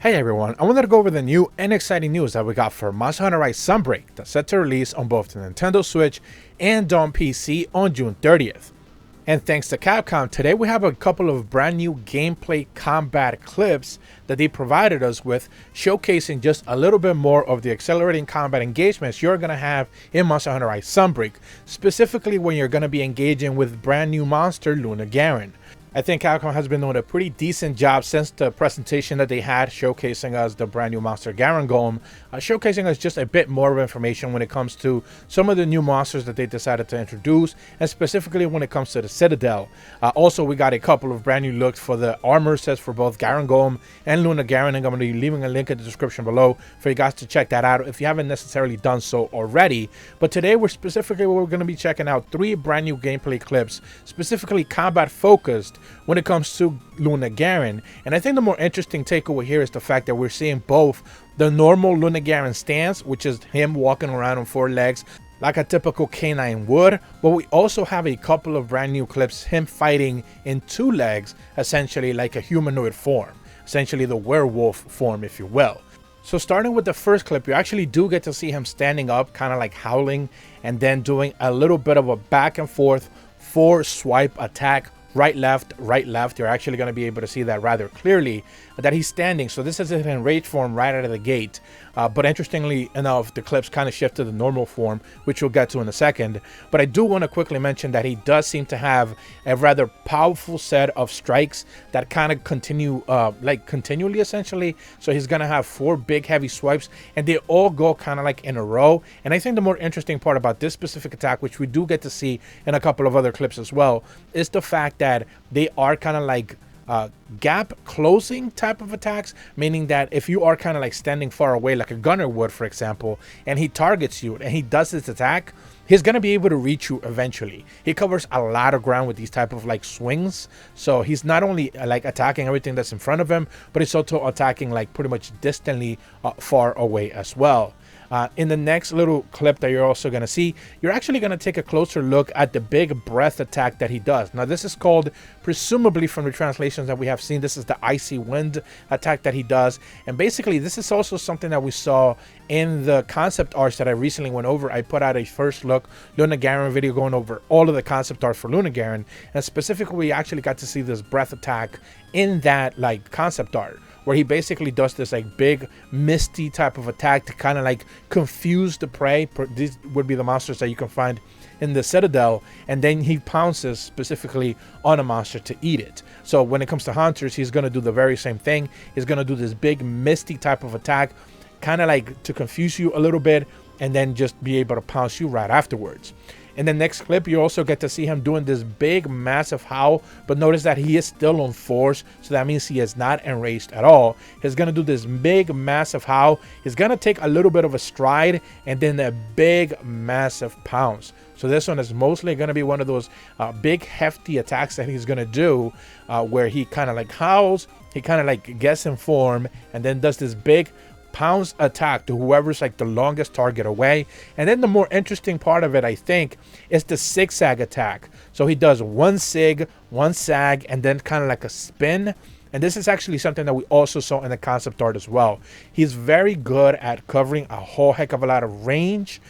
Hey everyone, I wanted to go over the new and exciting news that we got for Monster Hunter Rise Sunbreak that's set to release on both the Nintendo Switch and on PC on June 30th. And thanks to Capcom, today we have a couple of brand new gameplay combat clips that they provided us with, showcasing just a little bit more of the accelerating combat engagements you're going to have in Monster Hunter Rise Sunbreak, specifically when you're going to be engaging with brand new monster Luna Garen. I think Capcom has been doing a pretty decent job since the presentation that they had showcasing us the brand new monster Garen Golem, showcasing us just a bit more of information when it comes to some of the new monsters that they decided to introduce, and specifically when it comes to the Citadel. Also, we got a couple of brand new looks for the armor sets for both Garen Golem and Luna Garen, and I'm going to be leaving a link in the description below for you guys to check that out if you haven't necessarily done so already. But today we're going to be checking out 3 brand new gameplay clips, specifically combat focused, when it comes to Luna Garen. And I think the more interesting takeaway here is the fact that we're seeing both the normal Luna Garen stance, which is him walking around on 4 legs like a typical canine would, but we also have a couple of brand new clips, him fighting in 2 legs, essentially like a humanoid form, essentially the werewolf form, if you will. So starting with the first clip, you actually do get to see him standing up, kind of like howling, and then doing a little bit of a back and forth 4 swipe attack. Right, left, right, left. You're actually going to be able to see that rather clearly, that he's standing. So this is in enraged form right out of the gate. But interestingly enough, the clips kind of shift to the normal form, which we'll get to in a second. But I do want to quickly mention that he does seem to have a rather powerful set of strikes that kind of continue, continually essentially. So he's going to have 4 big heavy swipes, and they all go kind of like in a row. And I think the more interesting part about this specific attack, which we do get to see in a couple of other clips as well, is the fact that they are kind of like gap closing type of attacks, meaning that if you are kind of like standing far away like a gunner would, for example, and he targets you and he does this attack, he's going to be able to reach you eventually. He covers a lot of ground with these type of like swings, so he's not only like attacking everything that's in front of him, but he's also attacking like pretty much distantly far away as well. In the next little clip that you're also going to see, you're actually going to take a closer look at the big breath attack that he does. Now, this is called, presumably from the translations that we have seen, this is the icy wind attack that he does. And basically, this is also something that we saw in the concept arts that I recently went over. I put out a first look Luna Garen video going over all of the concept art for Luna Garen. And specifically, we actually got to see this breath attack in that like concept art, where he basically does this like big misty type of attack to kind of like confuse the prey. These would be the monsters that you can find in the Citadel, and then he pounces specifically on a monster to eat it. So when it comes to hunters, he's going to do the very same thing. He's going to do this big misty type of attack, kind of like to confuse you a little bit, and then just be able to pounce you right afterwards. In the next clip, you also get to see him doing this big, massive howl, but notice that he is still on 4s, so that means he is not enraged at all. He's going to do this big, massive howl. He's going to take a little bit of a stride, and then a big, massive pounce. So this one is mostly going to be one of those big, hefty attacks that he's going to do, where he kind of like howls, he kind of like gets in form, and then does this big pounce attack to whoever's like the longest target away. And then the more interesting part of it, I think, is the zigzag attack. So he does 1 zig, 1 sag, and then kind of like a spin. And this is actually something that we also saw in the concept art as well. He's very good at covering a whole heck of a lot of range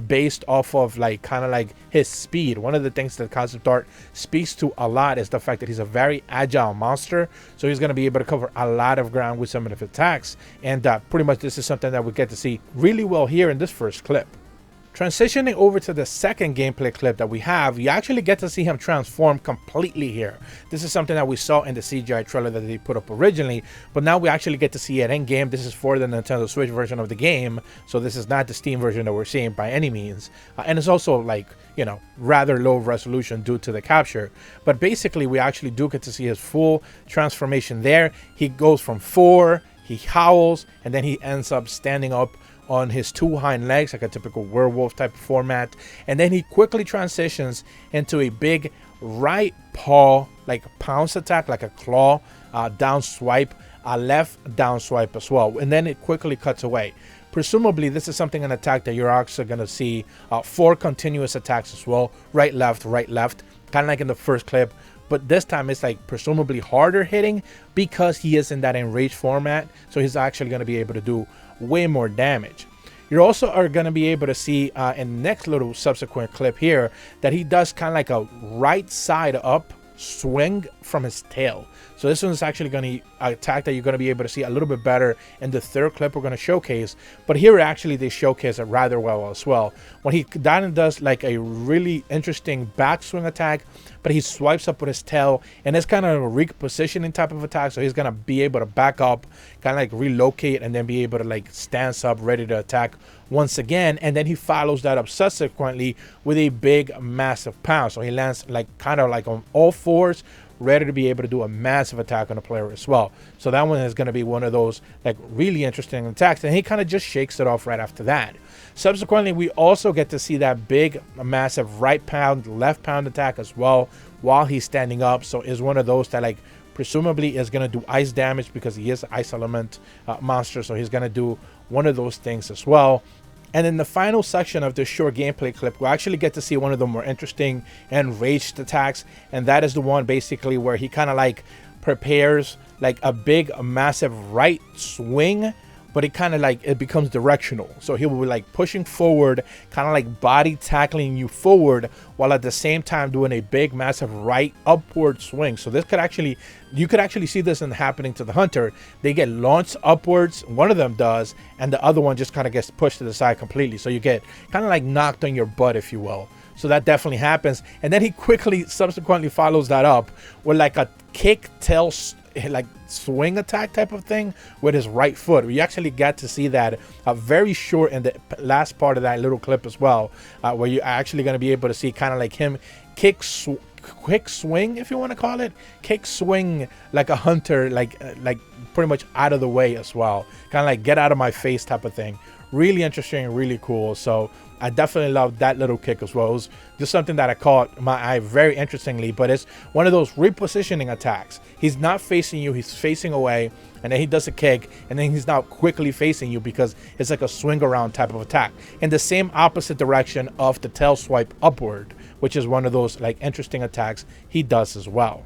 based off of like kind of like his speed. One of the things that concept art speaks to a lot is the fact that he's a very agile monster. So he's going to be able to cover a lot of ground with some of his attacks. And pretty much this is something that we get to see really well here in this first clip. Transitioning over to the second gameplay clip that we have, you actually get to see him transform completely here. This is something that we saw in the CGI trailer that they put up originally, but now we actually get to see it in game. This is for the Nintendo Switch version of the game, so this is not the Steam version that we're seeing by any means. And it's also like, you know, rather low resolution due to the capture. But basically, we actually do get to see his full transformation there. He goes from 4, he howls, and then he ends up standing up on his 2 hind legs like a typical werewolf type of format, and then he quickly transitions into a big right paw like pounce attack, like a claw down swipe, a left down swipe as well, and then it quickly cuts away. Presumably this is something, an attack that you're actually going to see 4 continuous attacks as well, right left, kind of like in the first clip but this time it's like presumably harder hitting because he is in that enraged format, so he's actually going to be able to do way more damage. You also are going to be able to see in the next little subsequent clip here that he does kind of like a right side up swing from his tail. So this one's actually going to attack that you're going to be able to see a little bit better in the third clip we're going to showcase. But here actually they showcase it rather well as well. When he does like a really interesting backswing attack, but he swipes up with his tail, and it's kind of a repositioning type of attack. So he's going to be able to back up, kind of like relocate, and then be able to like stance up ready to attack once again. And then he follows that up subsequently with a big massive pound. So he lands like kind of like on all fours, ready to be able to do a massive attack on a player as well. So that one is going to be one of those like really interesting attacks, and he kind of just shakes it off right after that. Subsequently, we also get to see that big massive right pound left pound attack as well while he's standing up. So is one of those that like presumably is going to do ice damage because he is an ice element monster, so he's going to do one of those things as well. And in the final section of this short gameplay clip, we'll actually get to see one of the more interesting and raged attacks. And that is the one basically where he kind of like prepares like a big, massive right swing, but it kind of like, it becomes directional. So he will be like pushing forward, kind of like body tackling you forward, while at the same time doing a big, massive right upward swing. So this could actually, you could actually see this in happening to the Hunter. They get launched upwards, one of them does, and the other one just kind of gets pushed to the side completely. So you get kind of like knocked on your butt, if you will. So that definitely happens. And then he quickly subsequently follows that up with like a kick tail like swing attack type of thing with his right foot. We actually got to see that very short in the last part of that little clip as well, where you're actually going to be able to see kind of like him quick swing, if you want to call it, kick swing like a Hunter, like pretty much out of the way as well, kind of like get out of my face type of thing. Really interesting and really cool. So I definitely love that little kick as well. It was just something that I caught my eye very interestingly, but it's one of those repositioning attacks. He's not facing you, he's facing away, and then he does a kick, and then he's now quickly facing you because it's like a swing around type of attack in the same opposite direction of the tail swipe upward, which is one of those like interesting attacks he does as well.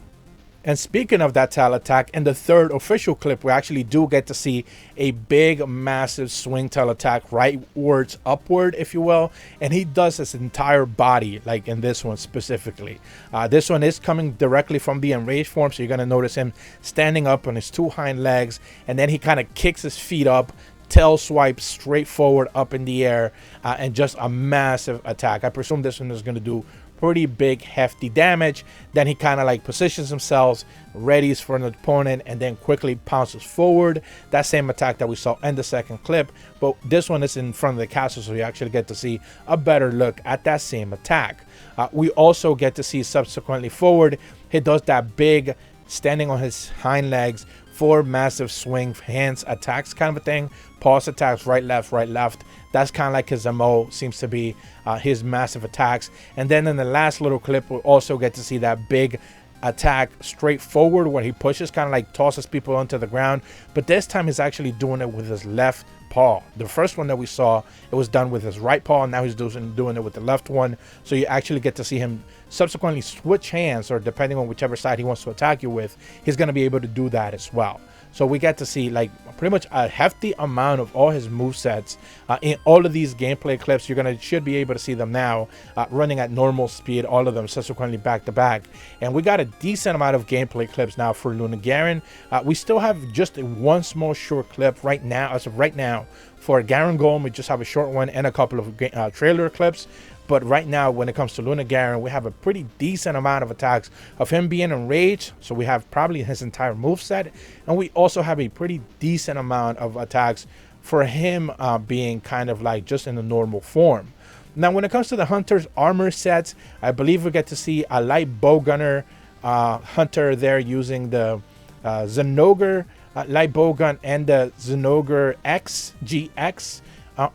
And speaking of that tail attack, in the third official clip, we actually do get to see a big, massive swing tail attack rightwards upward, if you will. And he does his entire body, like in this one specifically. This one is coming directly from the enraged form, so you're going to notice him standing up on his two hind legs. And then he kind of kicks his feet up, tail swipe straight forward up in the air, and just a massive attack. I presume this one is going to do pretty big hefty damage. Then he kind of like positions himself, readies for an opponent, and then quickly pounces forward. That same attack that we saw in the second clip, but this one is in front of the castle, so you actually get to see a better look at that same attack. We also get to see subsequently forward, he does that big standing on his hind legs, 4 massive swing hands attacks kind of a thing, pause attacks, right left. That's kind of like his MO, seems to be his massive attacks. And then in the last little clip, we'll also get to see that big attack straight forward where he pushes, kind of like tosses people onto the ground, but this time he's actually doing it with his left paw. The first one that we saw, it was done with his right paw, and now he's doing it with the left one. So you actually get to see him subsequently switch hands, or depending on whichever side he wants to attack you with, he's going to be able to do that as well. So we get to see like pretty much a hefty amount of all his movesets in all of these gameplay clips. Should be able to see them now running at normal speed, all of them subsequently back to back. And we got a decent amount of gameplay clips now for Luna Garen. We still have just one small short clip right now, as of right now. For Garen Golem, we just have a short one and a couple of trailer clips. But right now, when it comes to Luna Garen, we have a pretty decent amount of attacks of him being enraged. So we have probably his entire moveset. And we also have a pretty decent amount of attacks for him being kind of like just in a normal form. Now, when it comes to the Hunter's armor sets, I believe we get to see a light bowgunner Hunter there using the Zinogre light bowgun and the Zinogre GX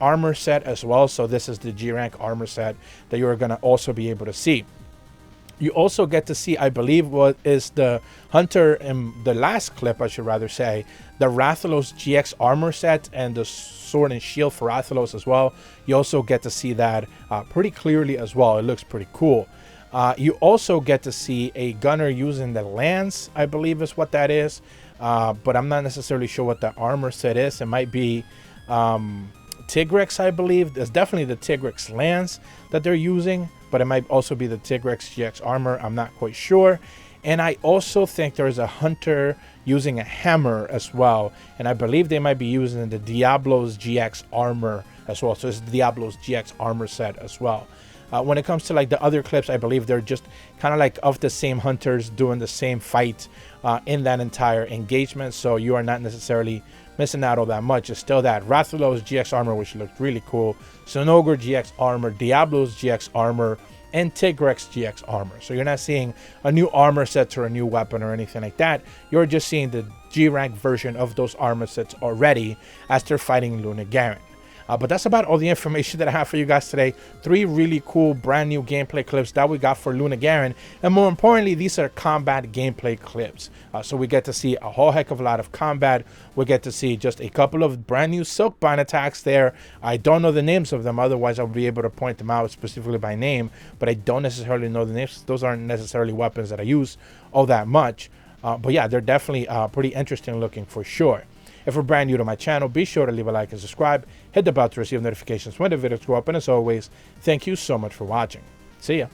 armor set as well. So this is the G rank armor set that you're going to also be able to see. You also get to see, I believe, what is the Hunter in the last clip, I should rather say, the Rathalos GX armor set and the sword and shield for Rathalos as well. You also get to see that pretty clearly as well. It looks pretty cool. You also get to see a gunner using the lance, I believe is what that is. But I'm not necessarily sure what the armor set is. It might be Tigrex, I believe. There's definitely the Tigrex lance that they're using, but it might also be the Tigrex GX armor. I'm not quite sure. And I also think there's a hunter using a hammer as well. And I believe they might be using the Diablo's GX armor as well. So it's Diablo's GX armor set as well. When it comes to like the other clips, I believe they're just kind of like of the same hunters doing the same fight in that entire engagement. So you are not necessarily missing out all that much. It's still that Rathalos GX armor, which looked really cool, Sonogre GX armor, Diablo's GX armor, and Tigrex GX armor. So you're not seeing a new armor set or a new weapon or anything like that. You're just seeing the G-rank version of those armor sets already as they're fighting Luna Garen. But that's about all the information that I have for you guys today. 3 really cool brand new gameplay clips that we got for Luna Garen. And more importantly, these are combat gameplay clips. So we get to see a whole heck of a lot of combat. We get to see just a couple of brand new Silkbind attacks there. I don't know the names of them. Otherwise, I would be able to point them out specifically by name. But I don't necessarily know the names. Those aren't necessarily weapons that I use all that much. But yeah, they're definitely pretty interesting looking for sure. If you're brand new to my channel, be sure to leave a like and subscribe. Hit the bell to receive notifications when the videos go up. And as always, thank you so much for watching. See ya.